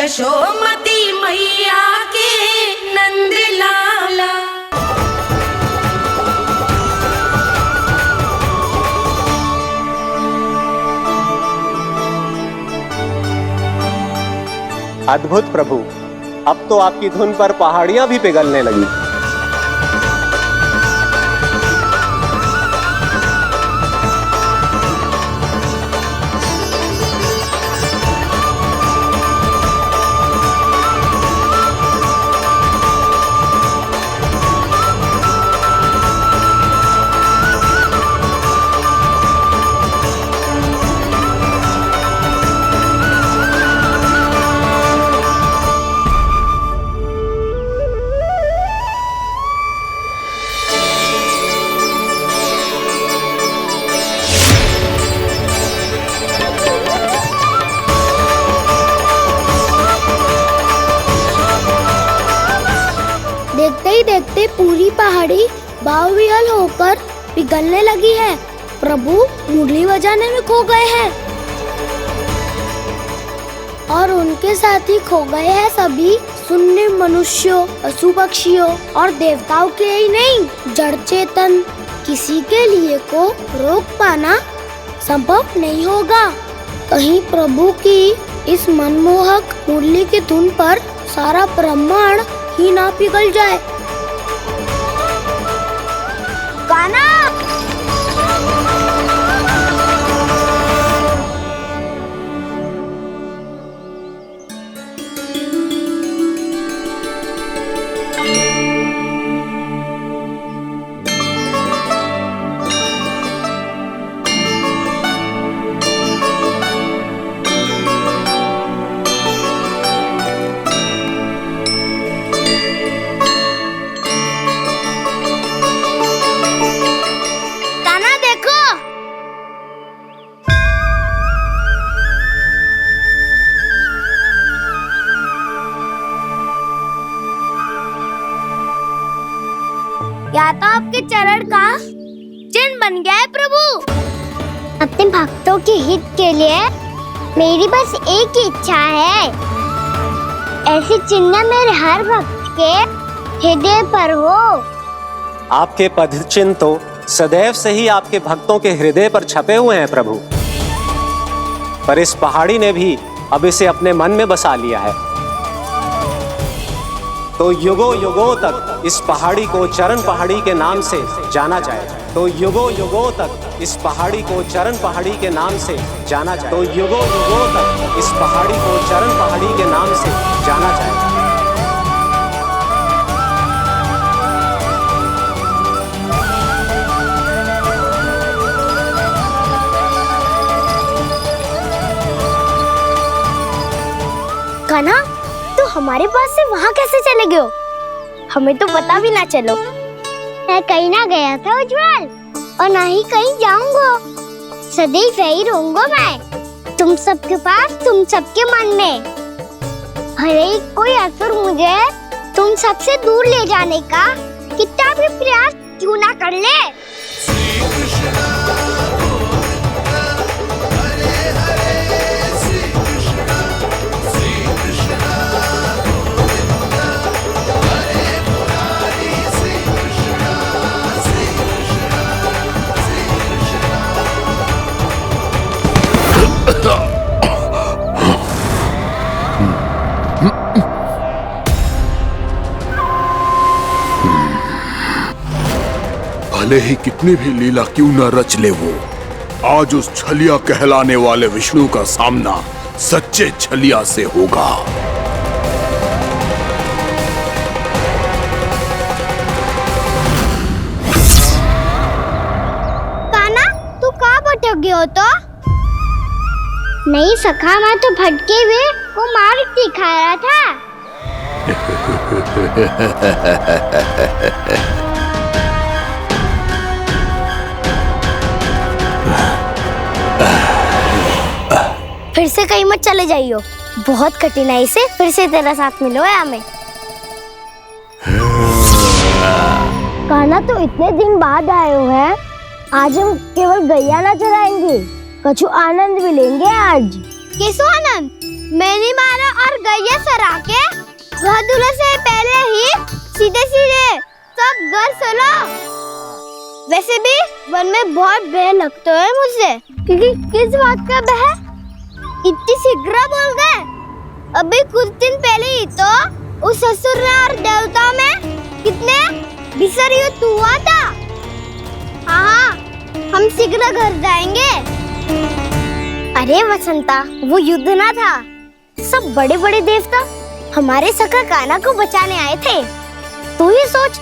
यशोमती मैया के नंद लाला। अद्भुत प्रभु, अब तो आपकी धुन पर पहाड़ियां भी पिघलने लगी। देखते ही देखते पूरी पहाड़ी बावरियल होकर पिघलने लगी है। प्रभु मुरली बजाने में खो गए हैं और उनके साथ ही खो गए हैं सभी सुनने मनुष्यों, पशु पक्षियों और देवताओं के ही नहीं, जड़ चेतन किसी के लिए को रोक पाना संभव नहीं होगा। कहीं प्रभु की इस मनमोहक मुरली की धुन पर सारा ब्रह्मांड ही ना पिघल जाए। गाना या तो आपके चरण का चिन्ह बन गया है प्रभु। अपने भक्तों के हित के लिए मेरी बस एक ही इच्छा है, ऐसी चिन्ह मेरे हर भक्त के हृदय पर हो। आपके पद चिन्ह तो सदैव से ही आपके भक्तों के हृदय पर छपे हुए हैं प्रभु, पर इस पहाड़ी ने भी अब इसे अपने मन में बसा लिया है। तो युगों युगों तक इस पहाड़ी को चरण पहाड़ी के नाम से जाना जाए। तो युगों युगों तक इस पहाड़ी को चरण पहाड़ी के नाम से जाना जाए। तो युगों युगों तक इस पहाड़ी को चरण पहाड़ी के नाम से जाना जाए। कान्हा, तो हमारे पास से वहाँ कैसे चले गए हो? हमें तो पता भी ना चलो। मैं कहीं ना गया था उज्जवल, और ना ही कहीं जाऊंगा। सदैव यही रहूंगा मैं, तुम सबके पास, तुम सबके मन में। हर एक कोई असुर मुझे तुम सबसे दूर ले जाने का कितना भी प्रयास क्यों ना कर ले। भले ही कितनी भी लीला क्यों न रच ले वो, आज उस छलिया कहलाने वाले विष्णु का सामना सच्चे छलिया से होगा। कान्हा, तू कहाँ भटक गया हो? तो नहीं सखा, मैं तो भटके हुए वो मार्ग दिखा रहा था। फिर से कहीं मत चले जाइयो, बहुत कठिनाई से फिर से तेरा साथ मिलो है हमें। कान्हा, तो इतने दिन बाद आए हो हैं, आज हम केवल गैया ना चराएंगे, कछु आनंद भी लेंगे आज। किसो आनंद? मैंने मारा और गैया वैसे भी वन में बहुत भय लगता है मुझे। क्योंकि किस बात का भय? इतनी शीघ्र बोल गए। अभी कुछ दिन पहले ही तो उस असुर और देवता में कितने भीषण युद्ध हुआ था। हाँ, हम शीघ्र घर जाएंगे। अरे वसंता, वो युद्ध ना था। सब बड़े बड़े देवता हमारे सखा कान्हा को बचाने आए थे। तू ही सोच,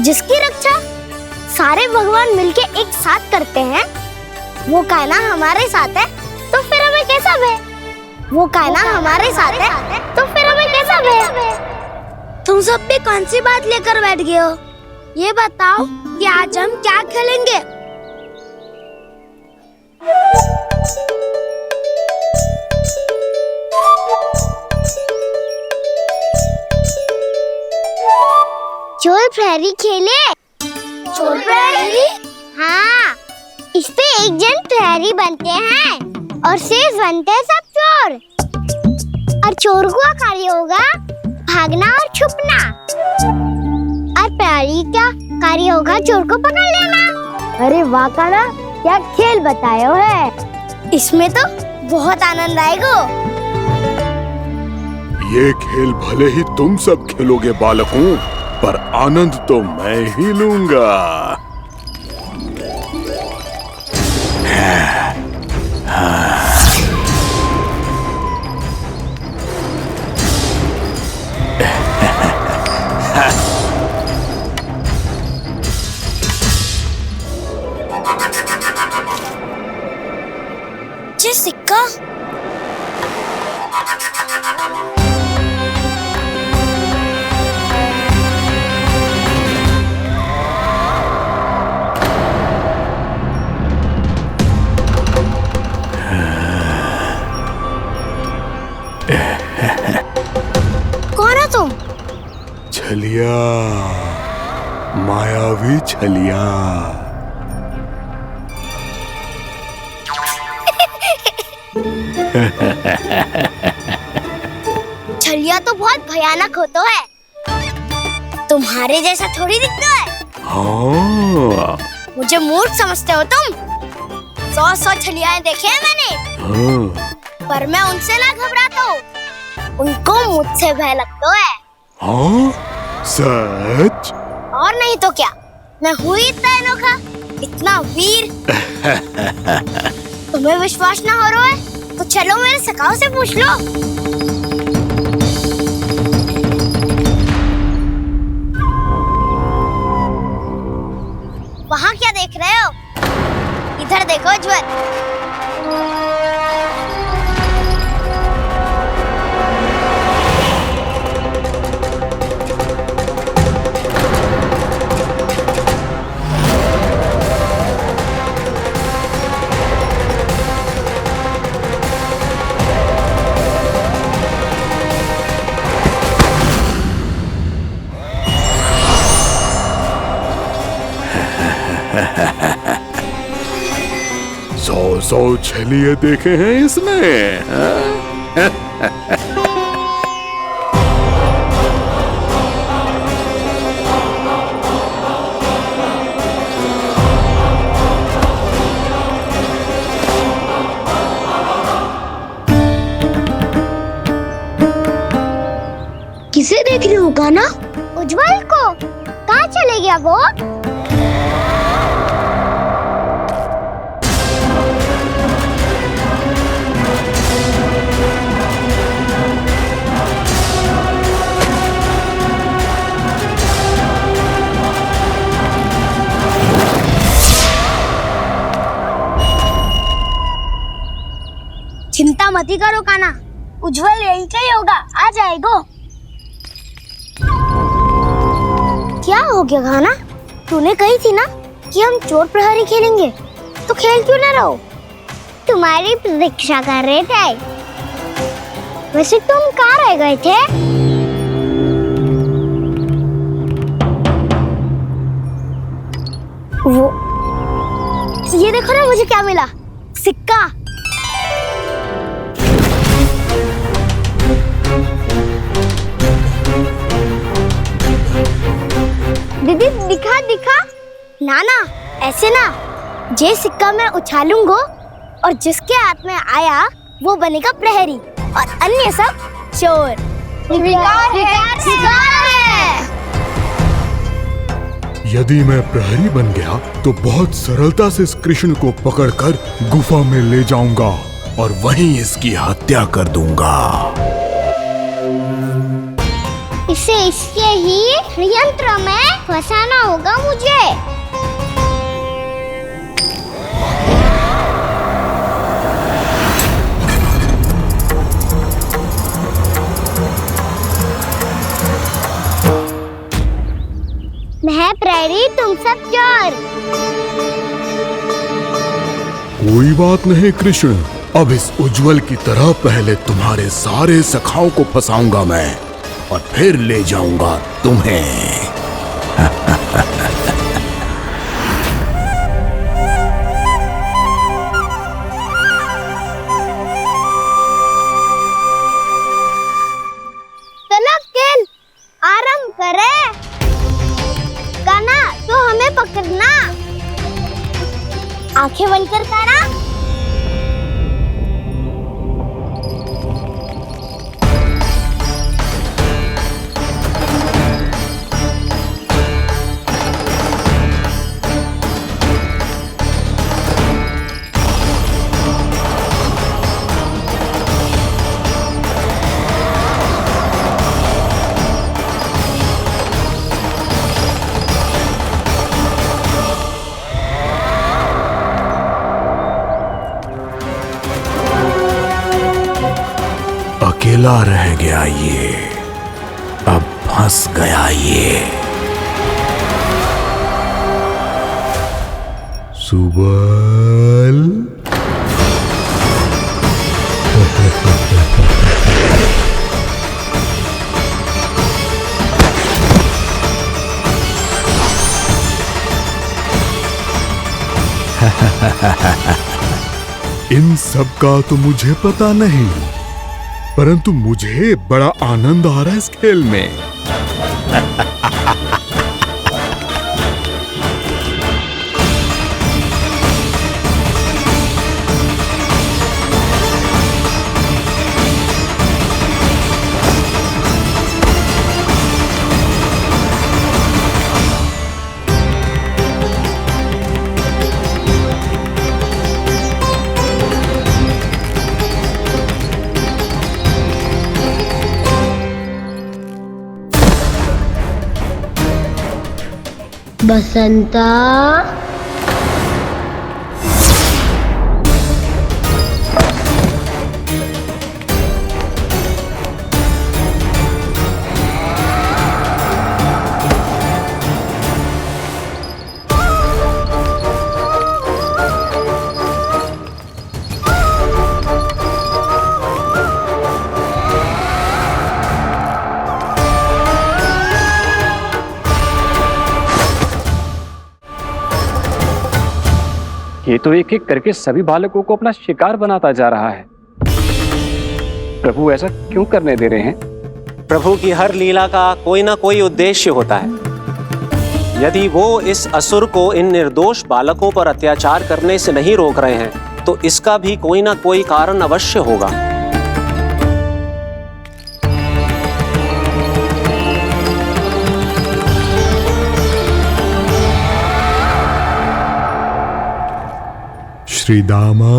जिसकी रक्षा सारे भगवान मिलके एक साथ करते हैं, वो कान्हा हमारे साथ है, तो फिर हमें कैसा भय? वो कान्हा हमारे साथ है, तो फिर हमें कैसा भय? तुम सब भी कौन सी बात लेकर बैठ गए हो? ये बताओ कि आज हम क्या खेलेंगे? चोर प्रहरी खेले। चोर प्रहरी? हाँ, इस पे एक जन प्रहरी बनते हैं और शेष बनते हैं सब चोर। और चोर का कार्य होगा भागना और छुपना, और प्रहरी का कार्य होगा चोर को पकड़ लेना। अरे वाह कान्हा, क्या खेल बताए है। इसमें तो बहुत आनंद आएगा। ये खेल भले ही तुम सब खेलोगे बालकों, पर आनंद तो मैं ही लूंगा। ये सिक्का कौन है तुम? छलिया, मायावी छलिया। छलिया तो बहुत भयानक होता है। तुम्हारे जैसा थोड़ी दिखता है। हाँ। मुझे मूर्ख समझते हो तुम? 100 छलियाएं देखे हैं मैंने। हाँ। पर मैं उनसे ना घबराता हूँ, उनको मुझसे भय लगता है। हाँ? सच? और नहीं तो क्या, मैं हूँ इतना अनोखा, इतना वीर। तुम्हें विश्वास ना हो रहा है तो चलो मेरे सखाओं से पूछ लो। वहाँ क्या देख रहे हो? इधर देखो ज्वर। सौ छलिए देखे हैं इसने। किसे देख रही हो कान्हा? उज्जवल को। कहाँ चले गया वो? चिंता मत करो कान्हा, उज्जवल यहीं का ही होगा, आ जाएगा। क्या हो गया कान्हा? तूने कही थी ना कि हम चोर प्रहरी खेलेंगे, तो खेल क्यों ना रहो? तुम्हारी प्रतीक्षा कर रहे थे। वैसे तुम कहाँ रह गए थे? वो ये देखो ना, मुझे क्या मिला? सिक्का। दीदी दिखा दिखा। ना ना, ऐसे ना, जे सिक्का मैं उछालूंगा और जिसके हाथ में आया वो बनेगा प्रहरी और अन्य सब चोर। स्वीकार है। यदि मैं प्रहरी बन गया तो बहुत सरलता से इस कृष्ण को पकड़कर गुफा में ले जाऊंगा और वहीं इसकी हत्या कर दूंगा। इसे इसके ही यंत्र में फंसाना होगा मुझे। मैं प्रहरी, तुम सब चोर। कोई बात नहीं कृष्ण, अब इस उज्जवल की तरह पहले तुम्हारे सारे सखाओं को फंसाऊंगा मैं और फिर ले जाऊंगा तुम्हें। चलो खेल आरंभ करें। काना, तो हमें पकड़ना। आंखें बंद कर काना। अकेला रह गया ये, अब फंस गया ये। सुबल। इन सब का तो मुझे पता नहीं, परंतु मुझे बड़ा आनंद आ रहा है इस खेल में। बसंता, ये तो एक एक करके सभी बालकों को अपना शिकार बनाता जा रहा है। प्रभु ऐसा क्यों करने दे रहे हैं? प्रभु की हर लीला का कोई ना कोई उद्देश्य होता है। यदि वो इस असुर को इन निर्दोष बालकों पर अत्याचार करने से नहीं रोक रहे हैं तो इसका भी कोई ना कोई कारण अवश्य होगा। श्रीदामा,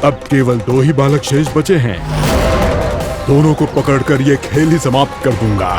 अब केवल 2 ही बालक शेष बचे हैं। दोनों को पकड़कर ये खेल ही समाप्त कर दूंगा।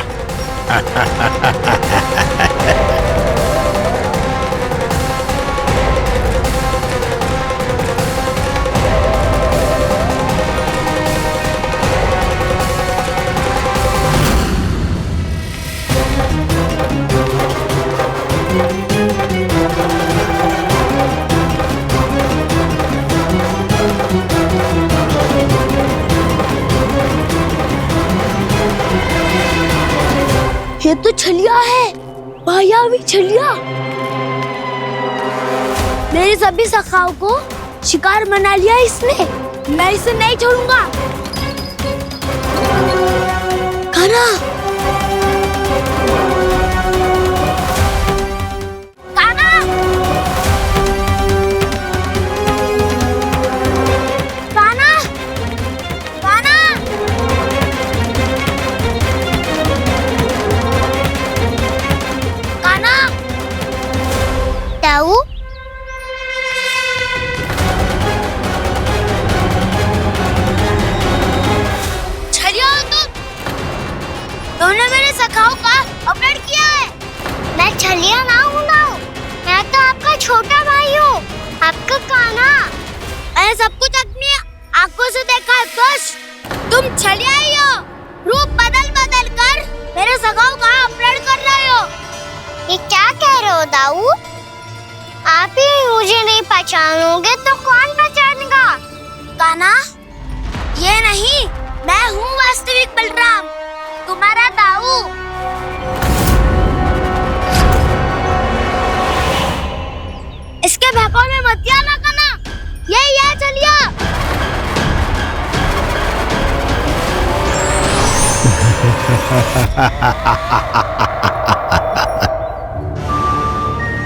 ये तो छलिया है, मायावी छलिया। मेरे सभी सखाओं को शिकार बना लिया इसने। मैं इसे नहीं छोड़ूंगा। कान्हा, कान्हा, कान्हा, कान्हा। ताऊ, छलिया हो तुम। तुमने मेरे सखाओं का अपहरण किया है। मैं छलिया ना हूँ ताऊ। मैं तो आपका छोटा भाई हूँ, आपका कान्हा। मैंने सब कुछ अपनी आंखों से देखा है बस। तुम छलिया ही हो। रूप बदल बदल कर मेरे सखाओं का अपहरण कर रहे हो। ये क्या कह रहे हो ताऊ? आप ही मुझे नहीं पहचानोगे तो कौन पहचानेगा? कान्हा, ये नहीं, मैं हूँ वास्तविक बलराम, तुम्हारा ताऊ। इसके बहकावे में मत आना कान्हा। यही है छलिया।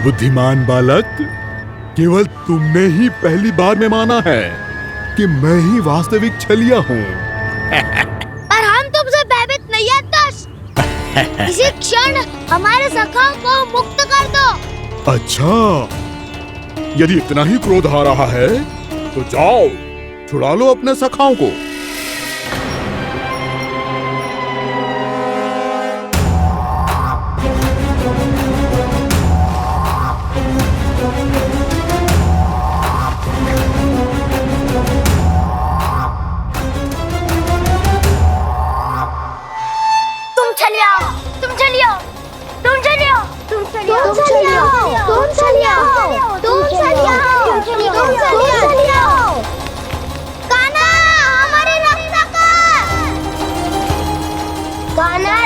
बुद्धिमान बालक, केवल तुमने ही पहली बार में माना है कि मैं ही वास्तविक छलिया हूँ। पर हम तुमसे भयभीत नहीं है दस। इसी क्षण हमारे सखाओं को मुक्त कर दो। अच्छा, यदि इतना ही क्रोध आ रहा है तो जाओ, छुड़ा लो अपने सखाओं को।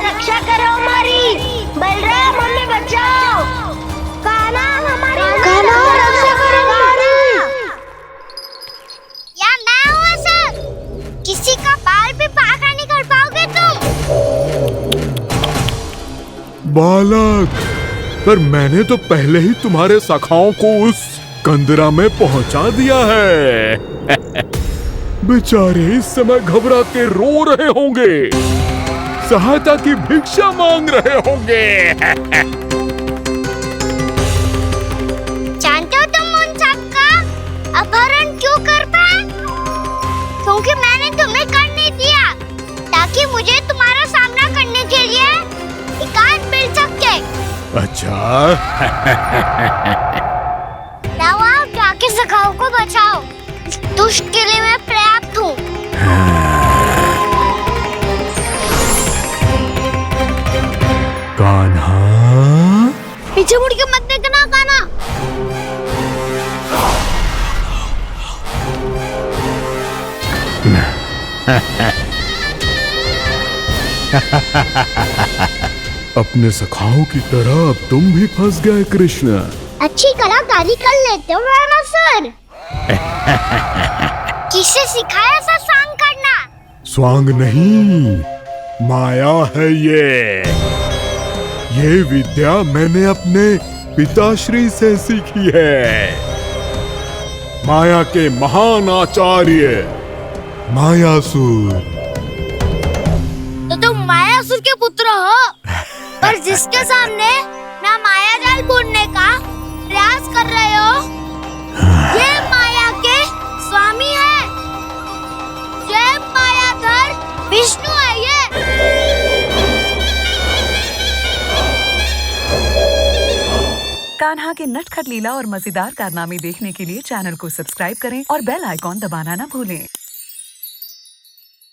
रक्षा करो हमारी। बलराम, हमें बचाओ। कान्हा, हमारी रक्षा करो हमारी। या मैं हूँ ऐसा? किसी का बाल भी पाका नहीं कर पाओगे तुम। बालक, पर मैंने तो पहले ही तुम्हारे सखाओं को उस कंदरा में पहुंचा दिया है। बेचारे इस समय घबरा के रो रहे होंगे, सहायता की भिक्षा मांग रहे होंगे। जानते हो तुम उन सबका अपहरण क्यों कर पाए? क्योंकि मैंने तुम्हें कर नहीं दिया, ताकि मुझे तुम्हारा सामना करने के लिए एकांत मिल सके। अच्छा। जाओ, जाके सखाओं को बचाओ। इस दुष्ट के लिए मैं पर्याप्त हूँ। कान्हा, पीछे मुड़ के मत देखना कान्हा। अपने सखाओं की तरह अब तुम भी फंस गए कृष्ण। अच्छी कलाकारी कर लेते हो सर। किससे सिखाया ऐसा स्वांग करना? स्वांग नहीं, माया है ये विद्या मैंने अपने पिताश्री से सीखी है। माया के महान आचार्य मायासुर। तो तुम मायासुर के पुत्र हो, पर जिसके सामने मैं माया जाल बुनने का प्रयास कर रहे हो, ये माया के स्वामी है, ये मायाधर विष्णु है। ये कान्हा के नटखट लीला और मजेदार कारनामे देखने के लिए चैनल को सब्सक्राइब करें और बेल आइकॉन दबाना ना भूलें।